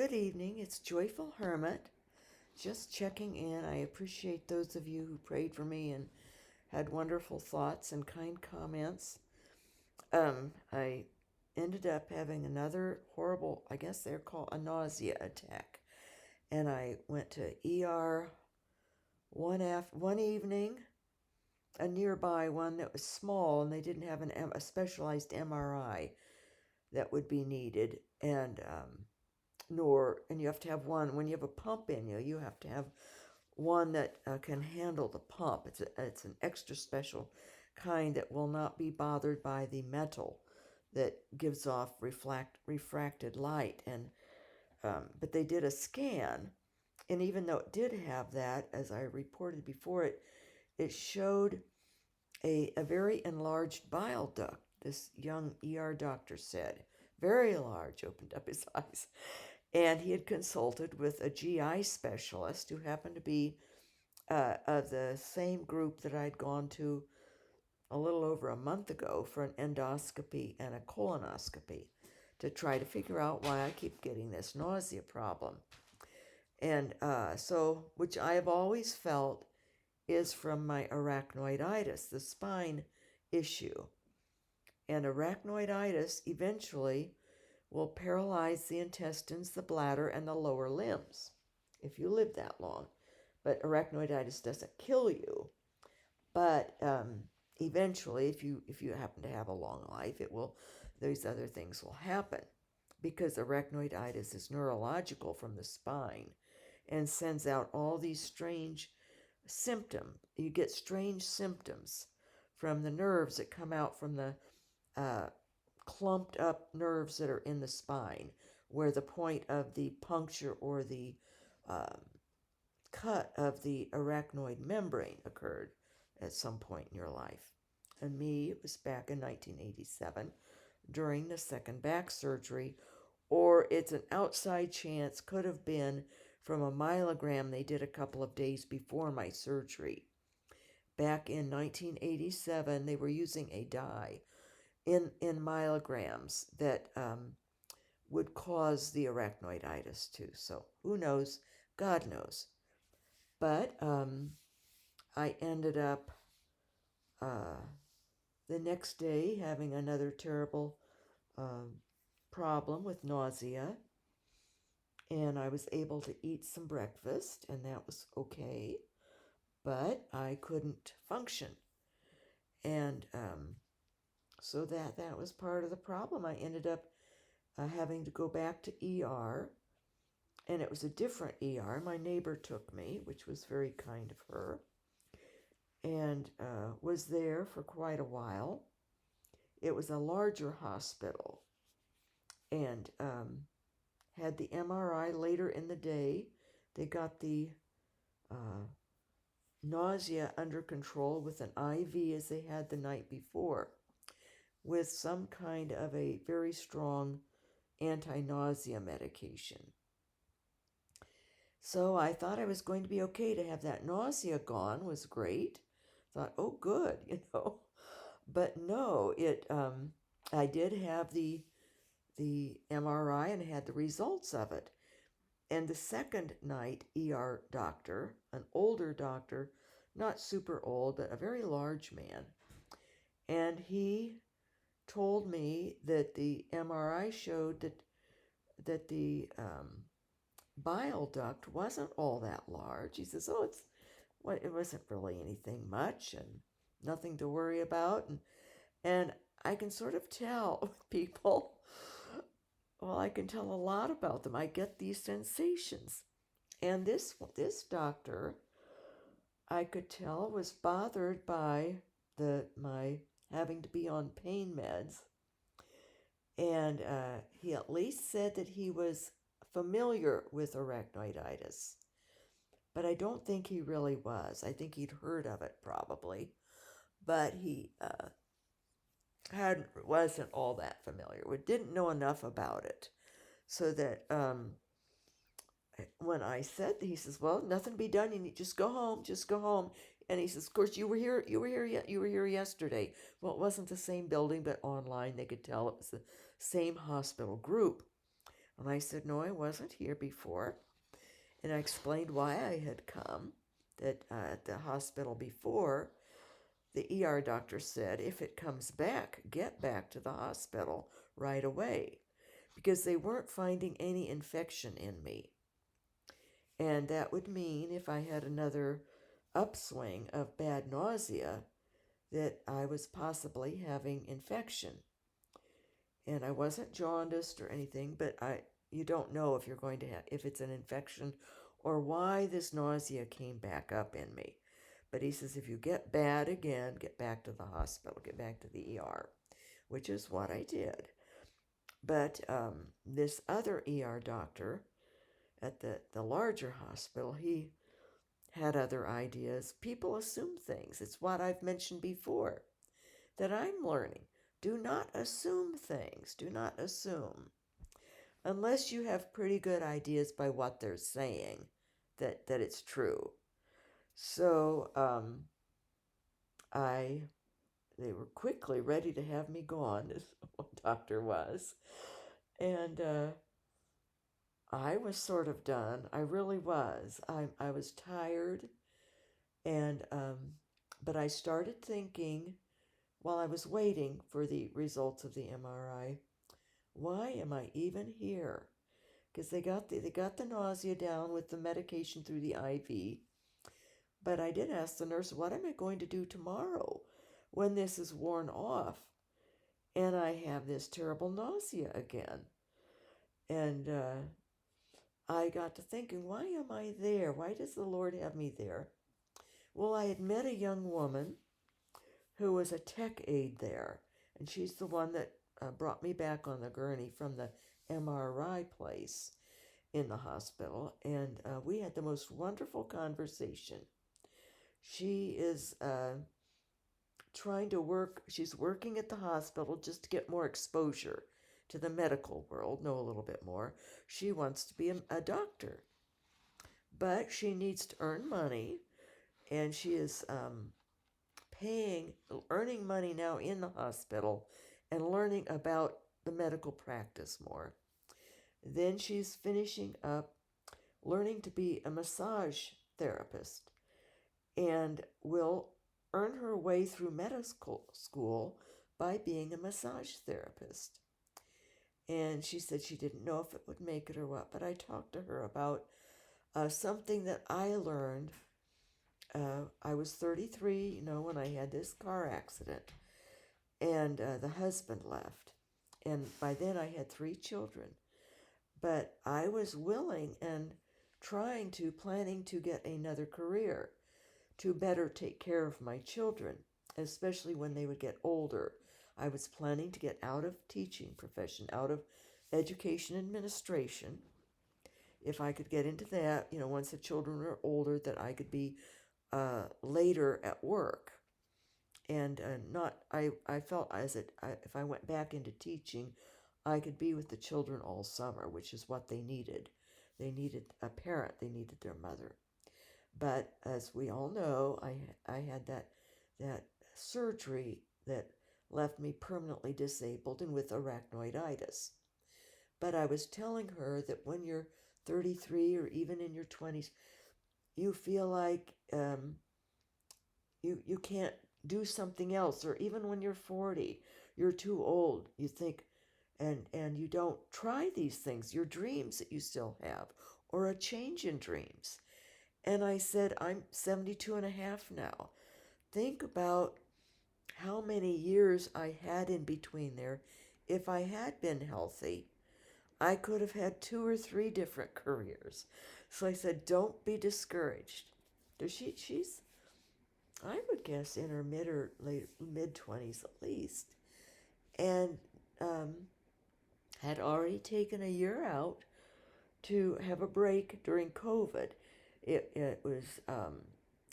Good evening. It's Joyful Hermit. Just checking in. I appreciate those of you who prayed for me and had wonderful thoughts and kind comments. I ended up having another horrible, I guess they're called a nausea attack. And I went to ER one evening, a nearby one that was small, and they didn't have a specialized MRI that would be needed. And you have to have one when you have a pump in you. You have to have one that can handle the pump. It's an extra special kind that will not be bothered by the metal that gives off refracted light. And but they did a scan, and even though it did have that, as I reported before, it showed a very enlarged bile duct. This young ER doctor said, very large, opened up his eyes. And he had consulted with a GI specialist who happened to be of the same group that I'd gone to a little over a month ago for an endoscopy and a colonoscopy to try to figure out why I keep getting this nausea problem. And which I have always felt is from my arachnoiditis, the spine issue. And arachnoiditis eventually will paralyze the intestines, the bladder, and the lower limbs if you live that long. But arachnoiditis doesn't kill you. But eventually, if you happen to have a long life, these other things will happen, because arachnoiditis is neurological from the spine and sends out all these strange symptoms. You get strange symptoms from the nerves that come out from the clumped up nerves that are in the spine, where the point of the puncture or the cut of the arachnoid membrane occurred at some point in your life. And me, it was back in 1987 during the second back surgery, or it's an outside chance, could have been from a myelogram they did a couple of days before my surgery. Back in 1987, they were using a dye in myelograms that would cause the arachnoiditis too. So who knows? God knows. But I ended up the next day having another terrible problem with nausea. And I was able to eat some breakfast, and that was okay. But I couldn't function. And so that was part of the problem. I ended up having to go back to ER, and it was a different ER. My neighbor took me, which was very kind of her, and was there for quite a while. It was a larger hospital, and had the MRI later in the day. They got the nausea under control with an IV, as they had the night before, with some kind of a very strong anti-nausea medication. So I thought I was going to be okay to have that nausea gone. Was great. Thought, oh, good, But no, I did have the MRI and had the results of it. And the second night, ER doctor, an older doctor, not super old, but a very large man, and he told me that the MRI showed that the bile duct wasn't all that large. He says, "Oh, it wasn't really anything much and nothing to worry about." And I can sort of tell with people. Well, I can tell a lot about them. I get these sensations, and this doctor, I could tell, was bothered by my having to be on pain meds. And he at least said that he was familiar with arachnoiditis. But I don't think he really was. I think he'd heard of it probably. But he wasn't all that familiar. We didn't know enough about it. So that when I said, he says, "Well, nothing to be done. You need just go home. And he says, "Of course, you were here yesterday." Well, it wasn't the same building, but online they could tell it was the same hospital group. And I said, no, I wasn't here before. And I explained why I had come, that at the hospital before, the ER doctor said, if it comes back, get back to the hospital right away, because they weren't finding any infection in me. And that would mean if I had another upswing of bad nausea, that I was possibly having infection. And I wasn't jaundiced or anything, but you don't know if you're going to have, if it's an infection or why this nausea came back up in me. But he says, if you get bad again, get back to the hospital, get back to the ER, which is what I did. But this other ER doctor at the larger hospital, he had other ideas. People assume things. It's what I've mentioned before that I'm learning. Do not assume things. Do not assume. Unless you have pretty good ideas by what they're saying that it's true. So they were quickly ready to have me gone, this doctor was. And I was sort of done. I really was. I was tired. And but I started thinking while I was waiting for the results of the MRI, why am I even here? Because they got the nausea down with the medication through the IV. But I did ask the nurse, what am I going to do tomorrow when this is worn off and I have this terrible nausea again? And I got to thinking, why am I there? Why does the Lord have me there? Well, I had met a young woman who was a tech aide there, and she's the one that brought me back on the gurney from the MRI place in the hospital, and we had the most wonderful conversation. She is trying to work, she's working at the hospital just to get more exposure to the medical world, know a little bit more. She wants to be a doctor, but she needs to earn money, and she is earning money now in the hospital and learning about the medical practice more. Then she's finishing up learning to be a massage therapist and will earn her way through medical school by being a massage therapist. And she said she didn't know if it would make it or what, but I talked to her about something that I learned. I was 33, when I had this car accident, and the husband left. And by then I had 3 children. But I was willing and planning to get another career to better take care of my children, especially when they would get older. I was planning to get out of teaching profession, out of education administration. If I could get into that, once the children were older, that I could be later at work. And I felt if I went back into teaching, I could be with the children all summer, which is what they needed. They needed a parent. They needed their mother. But as we all know, I had that surgery that left me permanently disabled and with arachnoiditis. But I was telling her that when you're 33 or even in your 20s, you feel like you can't do something else, or even when you're 40, you're too old. You think, and you don't try these things, your dreams that you still have, or a change in dreams. And I said, I'm 72 and a half now. Think about how many years I had in between there. If I had been healthy, I could have had 2 or 3 different careers. So I said, don't be discouraged. She's, I would guess, in her mid 20s at least, and had already taken a year out to have a break during COVID. It was,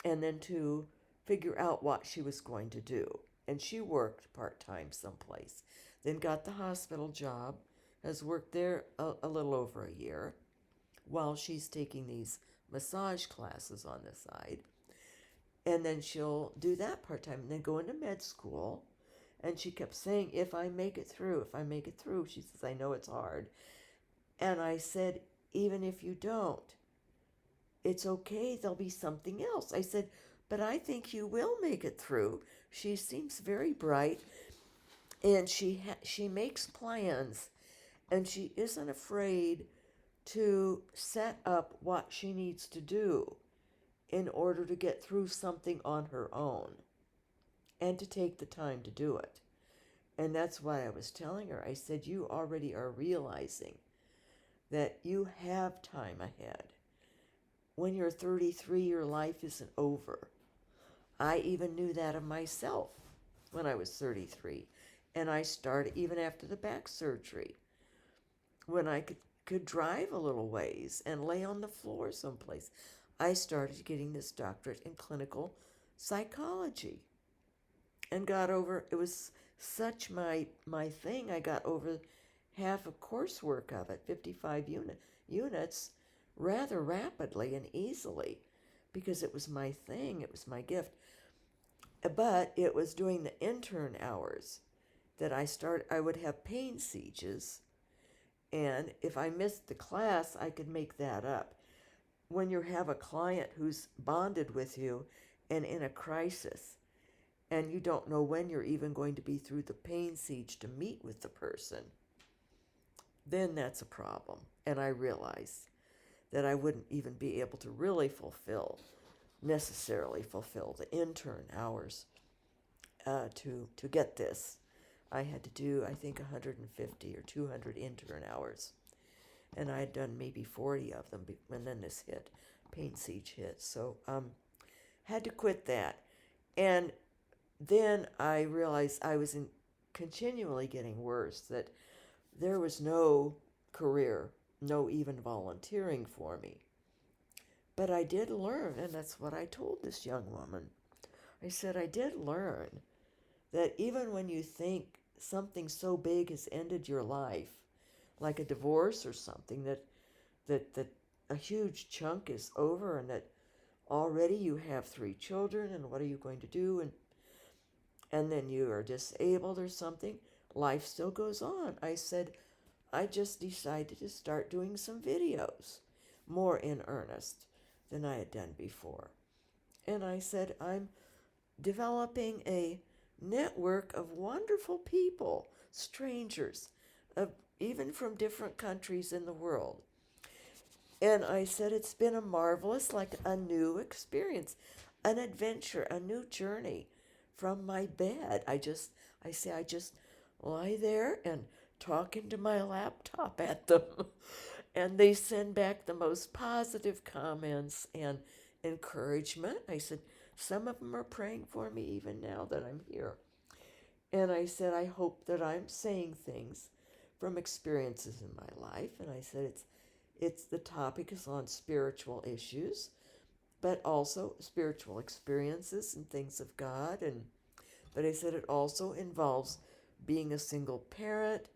and then to figure out what she was going to do. And she worked part-time someplace, then got the hospital job, has worked there a little over a year while she's taking these massage classes on the side. And then she'll do that part-time and then go into med school. And she kept saying, if I make it through, she says, I know it's hard. And I said, even if you don't, it's okay. There'll be something else. I said, but I think you will make it through. She seems very bright, and she makes plans, and she isn't afraid to set up what she needs to do in order to get through something on her own and to take the time to do it. And that's why I was telling her, I said, you already are realizing that you have time ahead. When you're 33, your life isn't over. I even knew that of myself when I was 33. And I started even after the back surgery, when I could drive a little ways and lay on the floor someplace. I started getting this doctorate in clinical psychology and got over, it was such my thing. I got over half a coursework of it, 55 units, rather rapidly and easily, because it was my thing, it was my gift. But it was during the intern hours that I would have pain sieges, and if I missed the class, I could make that up. When you have a client who's bonded with you and in a crisis, and you don't know when you're even going to be through the pain siege to meet with the person, then that's a problem. And I realized that I wouldn't even be able to really necessarily fulfill the intern hours to get this. I had to do, I think, 150 or 200 intern hours. And I had done maybe 40 of them, and then this pain siege hit. So had to quit that. And then I realized I was continually getting worse, that there was no career, no even volunteering for me. But I did learn, and that's what I told this young woman. I said, I did learn that even when you think something so big has ended your life, like a divorce or something, that a huge chunk is over, and that already you have 3 children, and what are you going to do? And then you are disabled or something, life still goes on. I said, I just decided to start doing some videos, more in earnest than I had done before. And I said, I'm developing a network of wonderful people, strangers, even from different countries in the world. And I said, it's been a marvelous, like a new experience, an adventure, a new journey from my bed. I just lie there and talk into my laptop at them. And they send back the most positive comments and encouragement. I said, some of them are praying for me even now that I'm here. And I said, I hope that I'm saying things from experiences in my life. And I said, it's the topic is on spiritual issues, but also spiritual experiences and things of God. But I said it also involves being a single parent,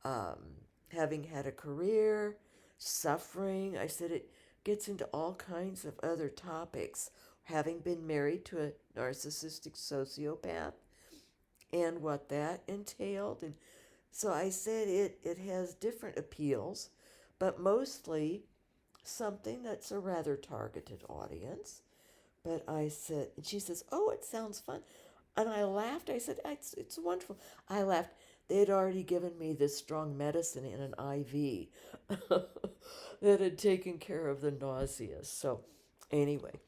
um, having had a career, suffering. I said it gets into all kinds of other topics, having been married to a narcissistic sociopath and what that entailed. And so I said it has different appeals, but mostly something that's a rather targeted audience. But I said, and she says, oh, it sounds fun. And I laughed. I said, it's wonderful. I laughed. They had already given me this strong medicine in an IV that had taken care of the nausea. So anyway,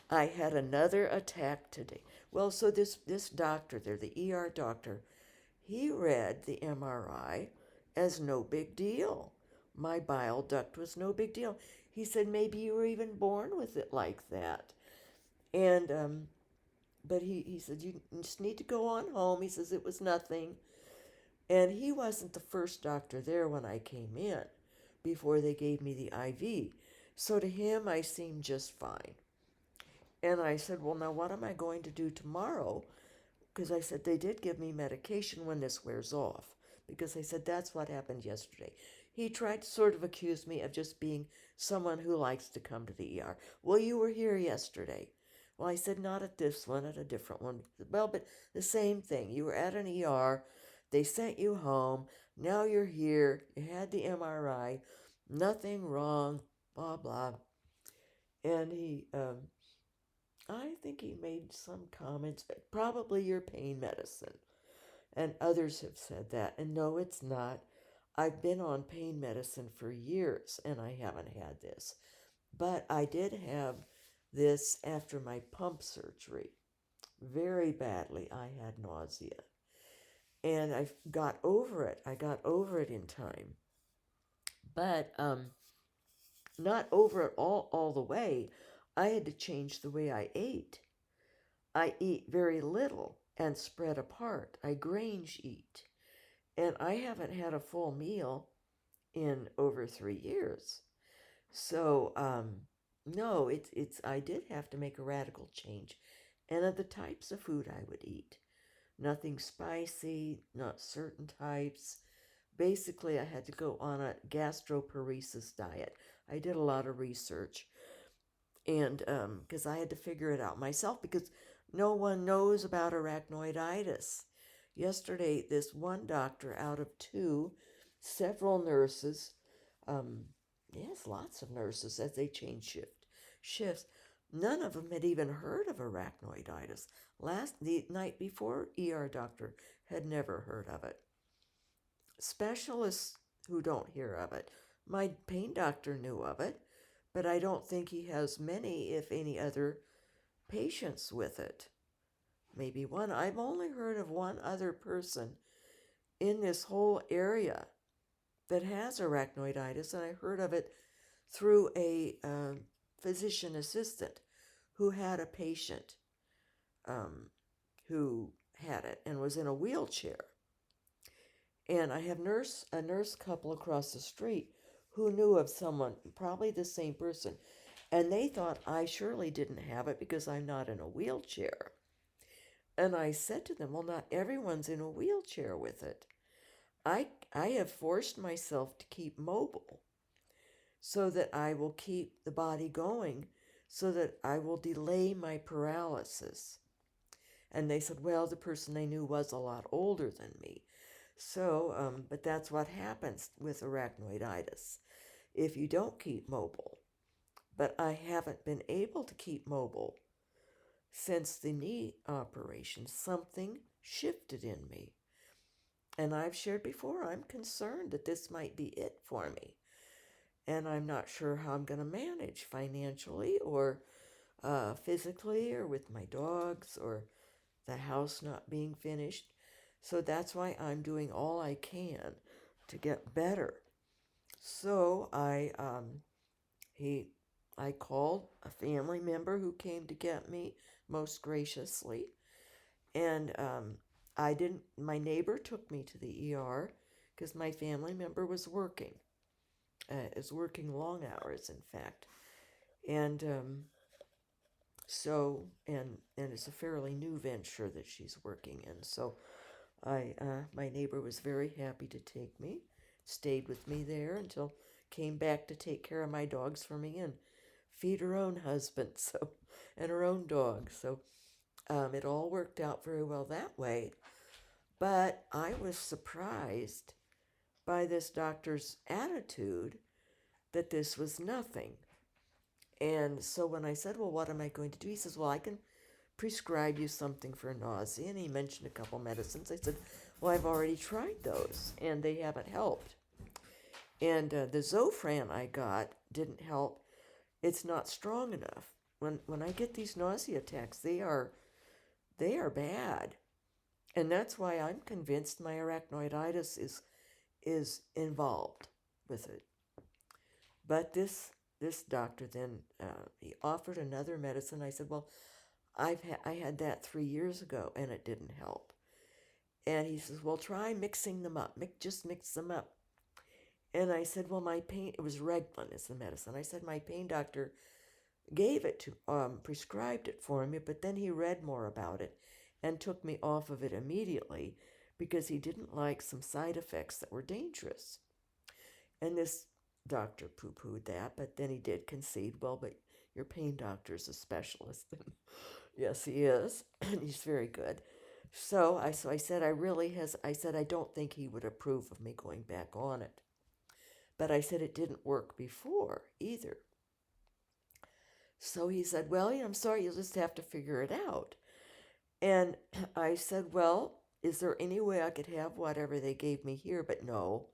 I had another attack today. Well, so this doctor there, the ER doctor, he read the MRI as no big deal. My bile duct was no big deal. He said, maybe you were even born with it like that. And but he said, you just need to go on home. He says it was nothing. And he wasn't the first doctor there when I came in before they gave me the IV. So to him, I seemed just fine. And I said, well, now what am I going to do tomorrow? Because I said, they did give me medication when this wears off. Because I said, that's what happened yesterday. He tried to sort of accuse me of just being someone who likes to come to the ER. Well, you were here yesterday. Well, I said, not at this one, at a different one. Well, but the same thing. You were at an ER. They sent you home. Now you're here. You had the MRI. nothing wrong, blah, blah. And I think he made some comments, probably your pain medicine. And others have said that. And no, it's not. I've been on pain medicine for years and I haven't had this. But I did have this after my pump surgery. Very badly, I had nausea. And I got over it. I got over it in time. But not over it all the way. I had to change the way I ate. I eat very little and spread apart. I grange eat. And I haven't had a full meal in over 3 years. So, no, it's I did have to make a radical change. And of the types of food I would eat. Nothing spicy, not certain types. Basically, I had to go on a gastroparesis diet. I did a lot of research, and because I had to figure it out myself, because no one knows about arachnoiditis. Yesterday, this one doctor out of two, several nurses, um, yes, lots of nurses as they change shifts. None of them had even heard of arachnoiditis. The night before, ER doctor had never heard of it. Specialists who don't hear of it. My pain doctor knew of it, but I don't think he has many, if any, other patients with it. Maybe one. I've only heard of one other person in this whole area that has arachnoiditis, and I heard of it through a physician assistant who had a patient who had it and was in a wheelchair. And I have a nurse couple across the street who knew of someone, probably the same person, and they thought I surely didn't have it because I'm not in a wheelchair. And I said to them, well, not everyone's in a wheelchair with it. I have forced myself to keep mobile so that I will keep the body going, so that I will delay my paralysis. And they said, well, the person they knew was a lot older than me. So, but that's what happens with arachnoiditis if you don't keep mobile. But I haven't been able to keep mobile since the knee operation. Something shifted in me. And I've shared before, I'm concerned that this might be it for me. And I'm not sure how I'm going to manage financially or physically or with my dogs or the house not being finished. So that's why I'm doing all I can to get better. So I called a family member who came to get me most graciously, and I didn't. My neighbor took me to the ER because my family member was working. Is working long hours, in fact, and and it's a fairly new venture that she's working in. So my neighbor was very happy to take me, stayed with me there until came back to take care of my dogs for me and feed her own husband, so and her own dog. So it all worked out very well that way. But I was surprised by this doctor's attitude that this was nothing. And so when I said, well, what am I going to do? He says, well, I can prescribe you something for nausea. And he mentioned a couple medicines. I said, well, I've already tried those and they haven't helped. And the Zofran I got didn't help. It's not strong enough. When I get these nausea attacks, they are bad. And that's why I'm convinced my arachnoiditis is involved with it. But this doctor then he offered another medicine. I said, well, I had that 3 years ago and it didn't help. And he says, well, try mixing them up. Just mix them up. And I said, well, it was Reglan is the medicine. I said, my pain doctor gave it to, prescribed it for me, but then he read more about it and took me off of it immediately because he didn't like some side effects that were dangerous. And this doctor poo-pooed that, but then he did concede, well, but your pain doctor's a specialist. Yes, he is, and he's very good. So I said I don't think he would approve of me going back on it. But I said it didn't work before either. So he said, well, I'm sorry, you'll just have to figure it out. And I said, well, is there any way I could have whatever they gave me here? But no,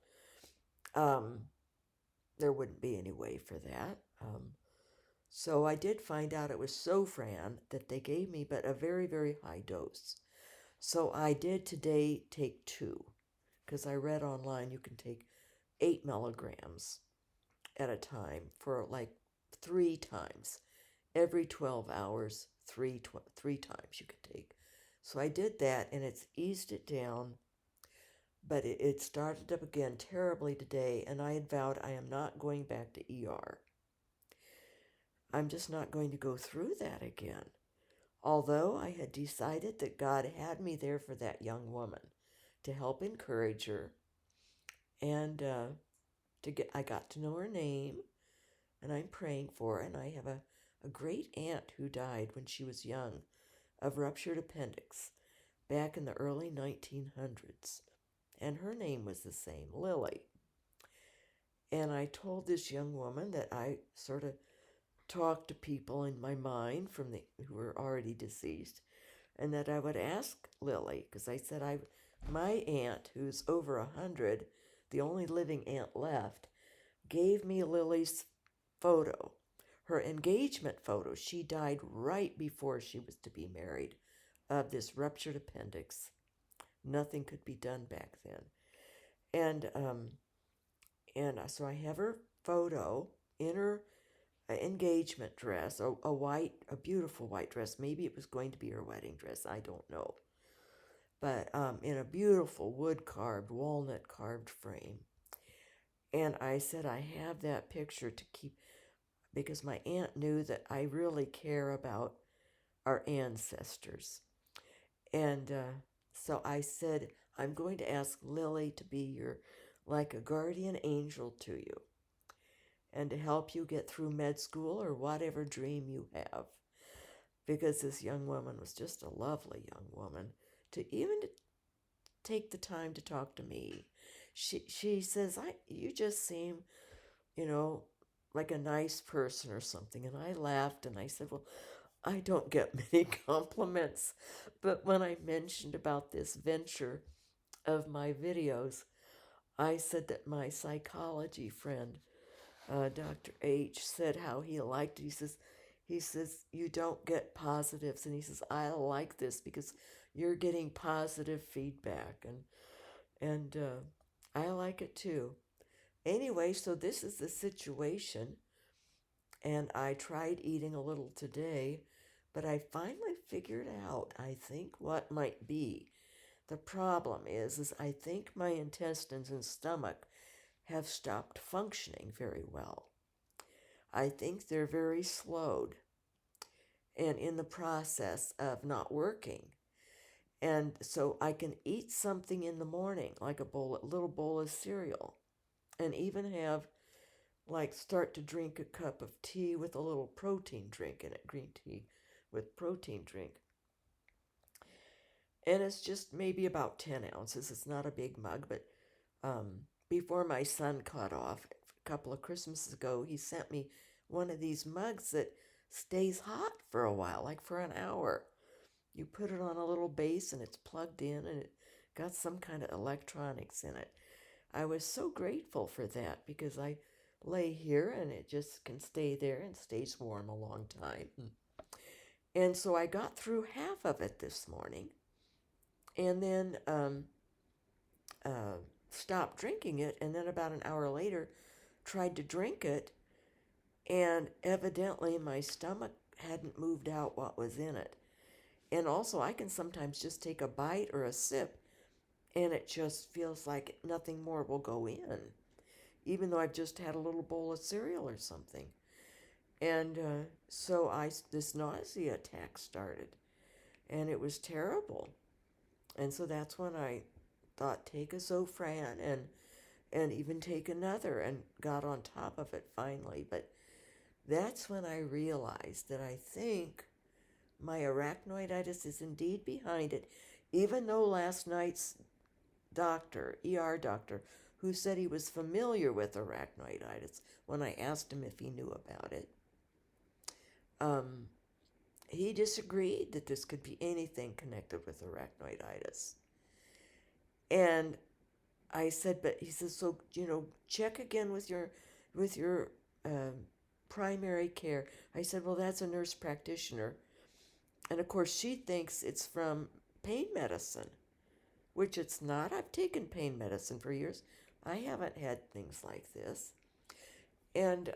um, there wouldn't be any way for that. So I did find out it was Sofran that they gave me, but a very, very high dose. So I did today take 2, because I read online you can take 8 milligrams at a time for like 3 times. Every 12 hours, three times you could take. So I did that, and it's eased it down, but it started up again terribly today, and I had vowed I am not going back to ER. I'm just not going to go through that again. Although I had decided that God had me there for that young woman to help encourage her, and I got to know her name, and I'm praying for her, and I have a great aunt who died when she was young of ruptured appendix back in the early 1900s, and her name was the same, Lily. And I told this young woman that I sort of talked to people in my mind who were already deceased, and that I would ask Lily, because I said my aunt, who's over 100, the only living aunt left, gave me Lily's photo, her engagement photo. She died right before she was to be married of this ruptured appendix. Nothing could be done back then. And so I have her photo in her engagement dress, a beautiful white dress. Maybe it was going to be her wedding dress. I don't know. But in a beautiful wood-carved, walnut-carved frame. And I said I have that picture to keep, because my aunt knew that I really care about our ancestors. And so I said, I'm going to ask Lily to be like a guardian angel to you, and to help you get through med school or whatever dream you have. Because this young woman was just a lovely young woman to take the time to talk to me. She says, you just seem, like a nice person or something. And I laughed and I said, well, I don't get many compliments. But when I mentioned about this venture of my videos, I said that my psychology friend, Dr. H, said how he liked it. He says, you don't get positives. And he says, I like this because you're getting positive feedback. And I like it too. Anyway, so this is the situation. And I tried eating a little today, but I finally figured out, I think, what might be. The problem is I think my intestines and stomach have stopped functioning very well. I think they're very slowed and in the process of not working. And so I can eat something in the morning, like a little bowl of cereal, and even start to drink a cup of tea with a little protein drink in it, green tea with protein drink. And it's just maybe about 10 ounces. It's not a big mug, but before my son cut off a couple of Christmases ago, he sent me one of these mugs that stays hot for a while, like for an hour. You put it on a little base and it's plugged in and it got some kind of electronics in it. I was so grateful for that because I lay here and it just can stay there and stays warm a long time. And so I got through half of it this morning and then stopped drinking it, and then about an hour later tried to drink it, and evidently my stomach hadn't moved out what was in it. And also I can sometimes just take a bite or a sip and it just feels like nothing more will go in, even though I've just had a little bowl of cereal or something. And so this nausea attack started, and it was terrible. And so that's when I thought, take a Zofran and even take another, and got on top of it finally. But that's when I realized that I think my arachnoiditis is indeed behind it, even though last night's ER doctor, who said he was familiar with arachnoiditis when I asked him if he knew about it. Um, he disagreed that this could be anything connected with arachnoiditis. And I said, but he says, so, check again with your primary care. I said, well, that's a nurse practitioner. And of course, she thinks it's from pain medicine, which it's not. I've taken pain medicine for years. I haven't had things like this. And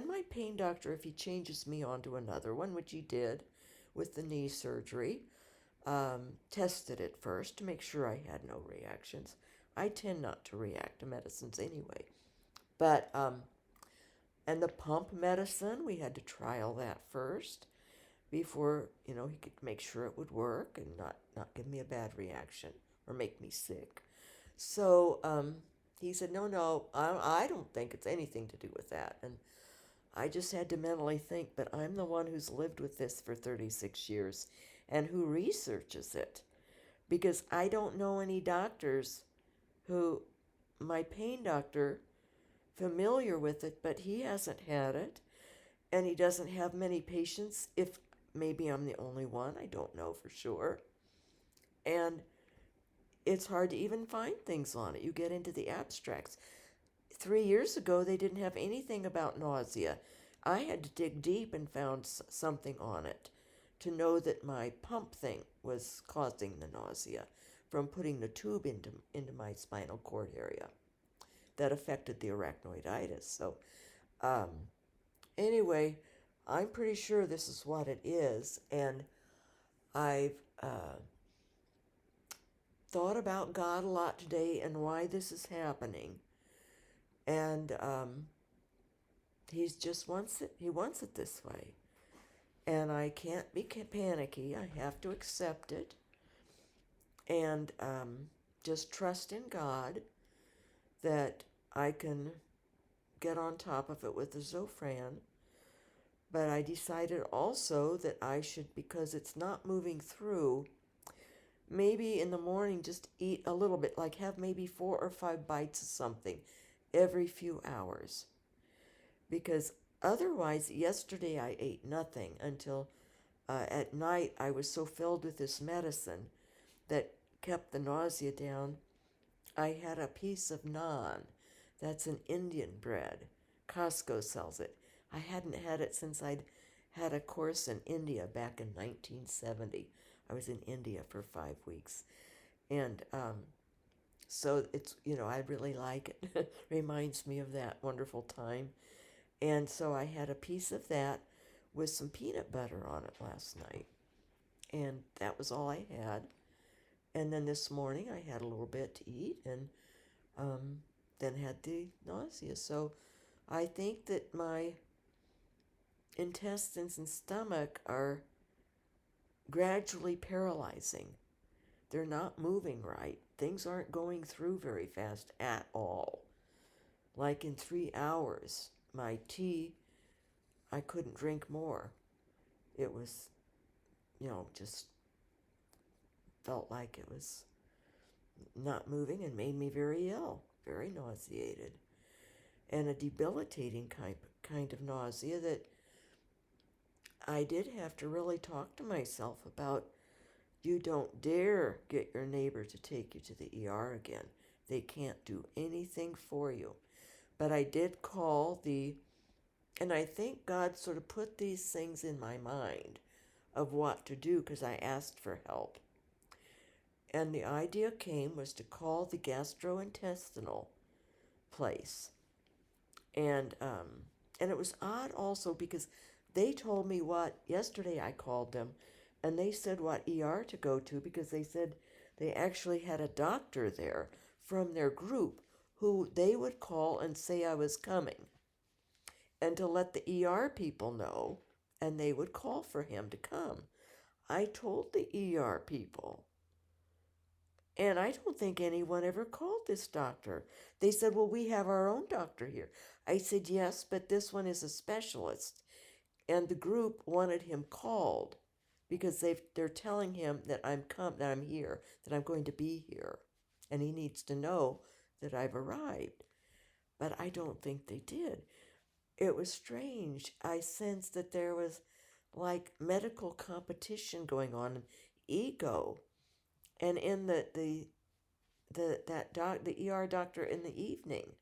my pain doctor, if he changes me onto another one, which he did with the knee surgery, tested it first to make sure I had no reactions. I tend not to react to medicines anyway. But, and the pump medicine, we had to trial that first before, he could make sure it would work and not give me a bad reaction or make me sick. So, he said, no, I don't think it's anything to do with that. And I just had to mentally think, but I'm the one who's lived with this for 36 years and who researches it. Because I don't know any doctors who, my pain doctor, familiar with it, but he hasn't had it. And he doesn't have many patients. If maybe I'm the only one, I don't know for sure. And it's hard to even find things on it. You get into the abstracts. 3 years ago, they didn't have anything about nausea. I had to dig deep and found something on it to know that my pump thing was causing the nausea from putting the tube into my spinal cord area that affected the arachnoiditis. So anyway, I'm pretty sure this is what it is, and I've thought about God a lot today and why this is happening. And he wants it this way. And I can't be panicky. I have to accept it. And just trust in God that I can get on top of it with the Zofran. But I decided also that I should, because it's not moving through, maybe in the morning just eat a little bit, like have maybe 4 or 5 bites of something every few hours. Because otherwise, yesterday I ate nothing until at night I was so filled with this medicine that kept the nausea down. I had a piece of naan. That's an Indian bread. Costco sells it. I hadn't had it since I'd had a course in India back in 1970. I was in India for 5 weeks. And so it's, I really like it. Reminds me of that wonderful time. And so I had a piece of that with some peanut butter on it last night. And that was all I had. And then this morning I had a little bit to eat and then had the nausea. So I think that my intestines and stomach are gradually paralyzing. They're not moving right. Things aren't going through very fast at all. Like in 3 hours, my tea, I couldn't drink more. It was, just felt like it was not moving and made me very ill, very nauseated. And a debilitating kind of nausea that I did have to really talk to myself about. You don't dare get your neighbor to take you to the ER again. They can't do anything for you. But I did call and I think God sort of put these things in my mind of what to do because I asked for help. And the idea was to call the gastrointestinal place. And it was odd also because they told me yesterday I called them, and they said what ER to go to because they said they actually had a doctor there from their group who they would call and say I was coming and to let the ER people know, and they would call for him to come. I told the ER people, and I don't think anyone ever called this doctor. They said, well, we have our own doctor here. I said, yes, but this one is a specialist. And the group wanted him called because they're telling him that I'm here, that I'm going to be here. And he needs to know that I've arrived. But I don't think they did. It was strange. I sensed that there was like medical competition going on, ego, and in the ER doctor in the evening,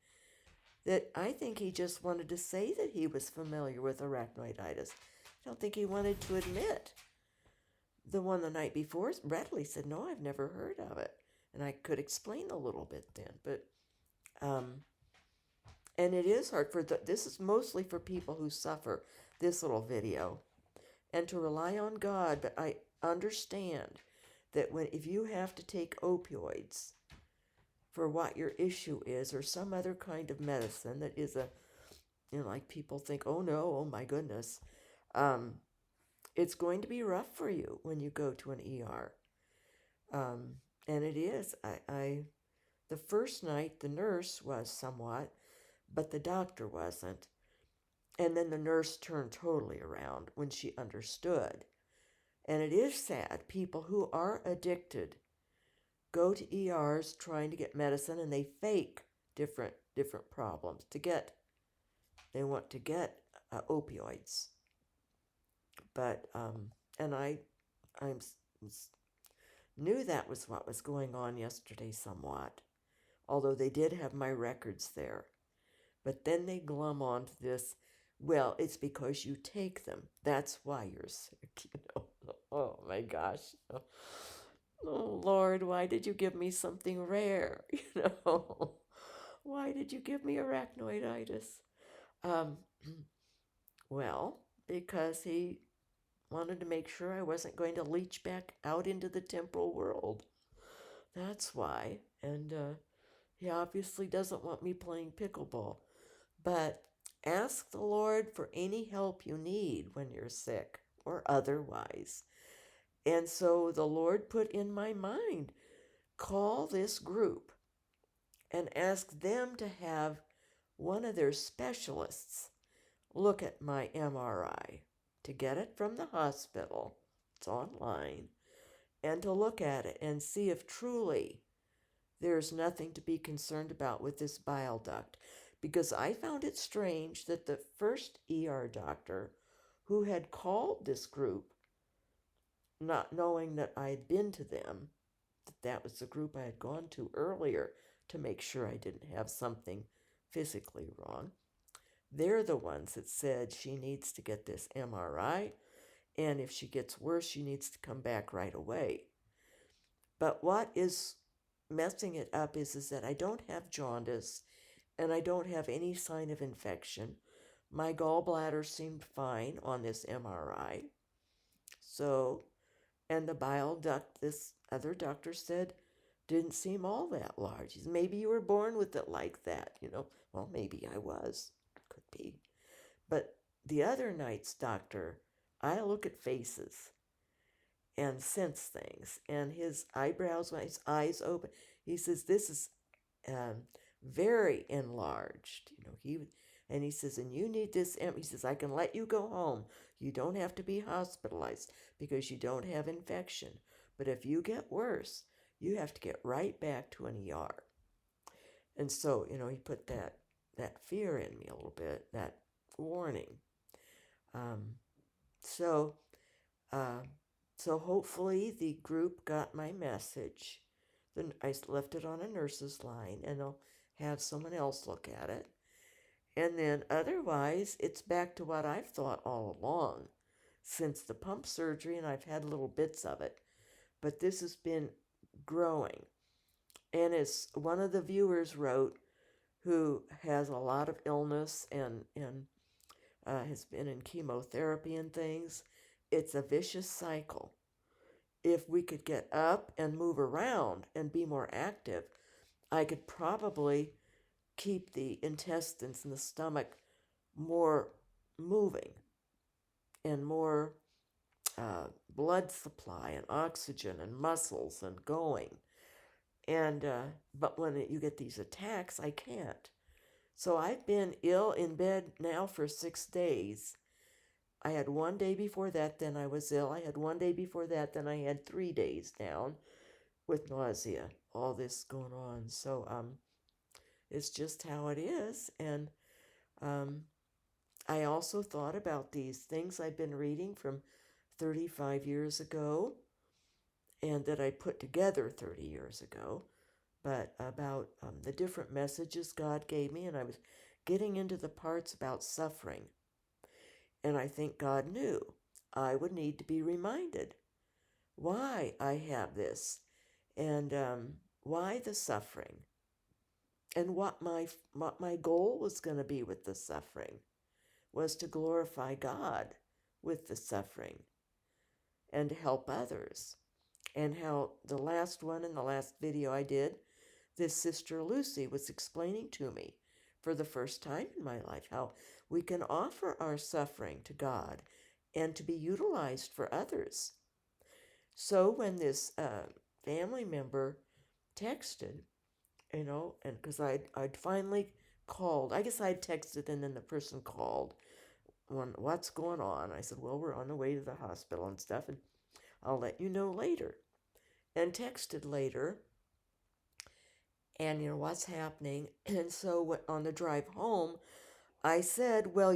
that I think he just wanted to say that he was familiar with arachnoiditis. I don't think he wanted to admit. The one the night before readily said, "No, I've never heard of it," and I could explain a little bit then. But and it is hard this is mostly for people who suffer, this little video, and to rely on God. But I understand that if you have to take opioids for what your issue is, or some other kind of medicine that is like people think, oh no, oh my goodness, it's going to be rough for you when you go to an ER. And it is. The first night the nurse was somewhat, but the doctor wasn't. And then the nurse turned totally around when she understood. And it is sad. People who are addicted go to ERs trying to get medicine, and they fake different problems they want to get opioids. But and I knew that was what was going on yesterday somewhat, although they did have my records there. But then they glum onto this, well, it's because you take them. That's why you're sick, Oh my gosh. Oh Lord, why did you give me something rare? Why did you give me arachnoiditis? Well, because he wanted to make sure I wasn't going to leach back out into the temporal world. That's why. And he obviously doesn't want me playing pickleball. But ask the Lord for any help you need when you're sick or otherwise. And so the Lord put in my mind, call this group and ask them to have one of their specialists look at my MRI, to get it from the hospital, it's online, and to look at it and see if truly there's nothing to be concerned about with this bile duct. Because I found it strange that the first ER doctor who had called this group, not knowing that I had been to them, that was the group I had gone to earlier to make sure I didn't have something physically wrong, they're the ones that said she needs to get this MRI, and if she gets worse, she needs to come back right away. But what is messing it up is that I don't have jaundice, and I don't have any sign of infection. My gallbladder seemed fine on this MRI. So, and the bile duct, this other doctor said, didn't seem all that large. He said, maybe you were born with it like that, Well, maybe I was. Could be. But the other night's doctor, I look at faces and sense things. And his eyebrows, his eyes open, he says, this is very enlarged. He says, and you need this. He says, I can let you go home. You don't have to be hospitalized because you don't have infection. But if you get worse, you have to get right back to an ER. And so, he put that fear in me a little bit, that warning. So hopefully the group got my message. Then I left it on a nurse's line, and I'll have someone else look at it. And then otherwise, it's back to what I've thought all along since the pump surgery, and I've had little bits of it. But this has been growing. And as one of the viewers wrote, who has a lot of illness and has been in chemotherapy and things, it's a vicious cycle. If we could get up and move around and be more active, I could probably keep the intestines and the stomach more moving and more blood supply and oxygen and muscles and going. And but when you get these attacks, I can't. So I've been ill in bed now for 6 days. I had 1 day before that, then I was ill. I had 1 day before that, then I had 3 days down with nausea. All this going on. So It's just how it is. And I also thought about these things I've been reading from 35 years ago and that I put together 30 years ago, but about the different messages God gave me. And I was getting into the parts about suffering. And I think God knew I would need to be reminded why I have this and why the suffering and what my goal was going to be with the suffering was to glorify God with the suffering and to help others. And how the last one in the last video I did, this sister Lucy was explaining to me for the first time in my life how we can offer our suffering to God and to be utilized for others. So when this family member texted, and because I'd finally called, I guess I'd texted and then the person called, what's going on? I said, well, we're on the way to the hospital and stuff, and I'll let you know later. And texted later, and what's happening. And so on the drive home, I said, well,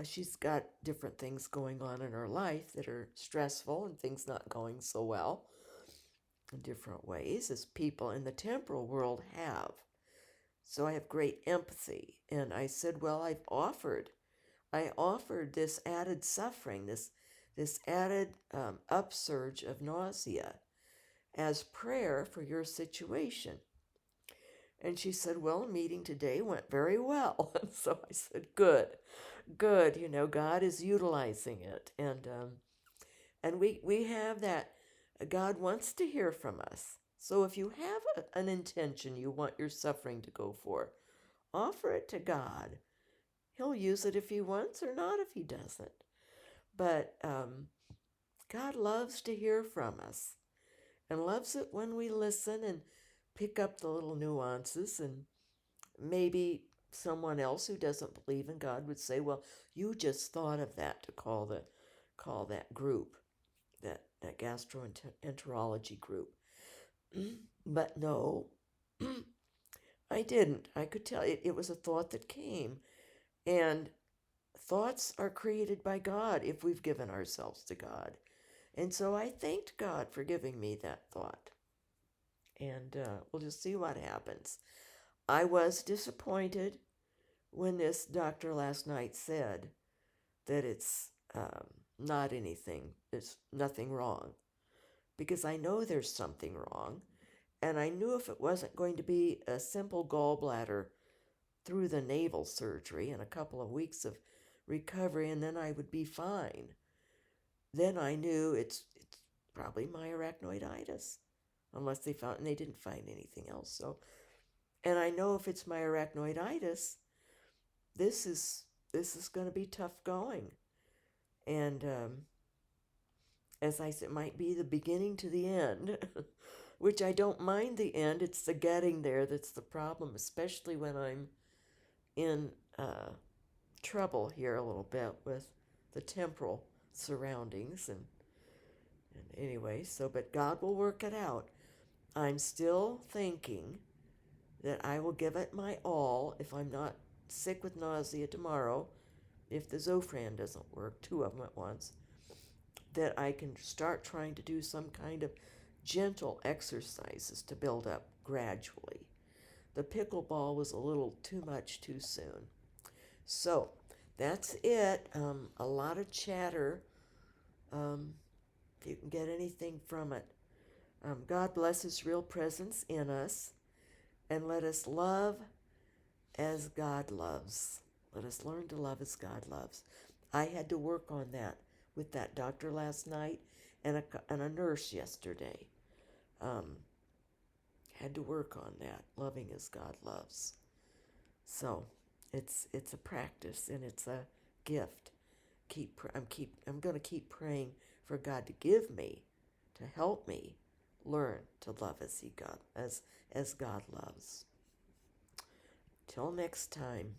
she's got different things going on in her life that are stressful and things not going so well in different ways as people in the temporal world have. So I have great empathy. And I said, well, I offered this added suffering, this added upsurge of nausea as prayer for your situation. And she said, well, the meeting today went very well. And so I said, good. God is utilizing it. And we have that. God wants to hear from us. So if you have an intention you want your suffering to go for, offer it to God. He'll use it if he wants or not if he doesn't. But God loves to hear from us and loves it when we listen and pick up the little nuances. And maybe someone else who doesn't believe in God would say, well, you just thought of that to call that group, that gastroenterology group. But no, I didn't. I could tell it was a thought that came. And thoughts are created by God if we've given ourselves to God. And so I thanked God for giving me that thought. And we'll just see what happens. I was disappointed when this doctor last night said that it's not anything, there's nothing wrong. Because I know there's something wrong. And I knew if it wasn't going to be a simple gallbladder through the navel surgery and a couple of weeks of recovery and then I would be fine, then I knew it's probably my arachnoiditis, unless they didn't find anything else. So, and I know if it's my arachnoiditis, this is going to be tough going. And as I said, it might be the beginning to the end, which I don't mind the end. It's the getting there that's the problem, especially when I'm in trouble here a little bit with the temporal surroundings. And anyway, but God will work it out. I'm still thinking that I will give it my all if I'm not sick with nausea tomorrow, if the Zofran doesn't work, 2 of them at once, that I can start trying to do some kind of gentle exercises to build up gradually. The pickleball was a little too much too soon. So that's it. A lot of chatter. If you can get anything from it. God bless his real presence in us, and let us love as God loves. Let us learn to love as God loves. I had to work on that with that doctor last night and a nurse yesterday. Had to work on that, loving as God loves. So it's a practice and it's a gift. I'm going to keep praying for God to give me, to help me learn to love as God loves. Till next time.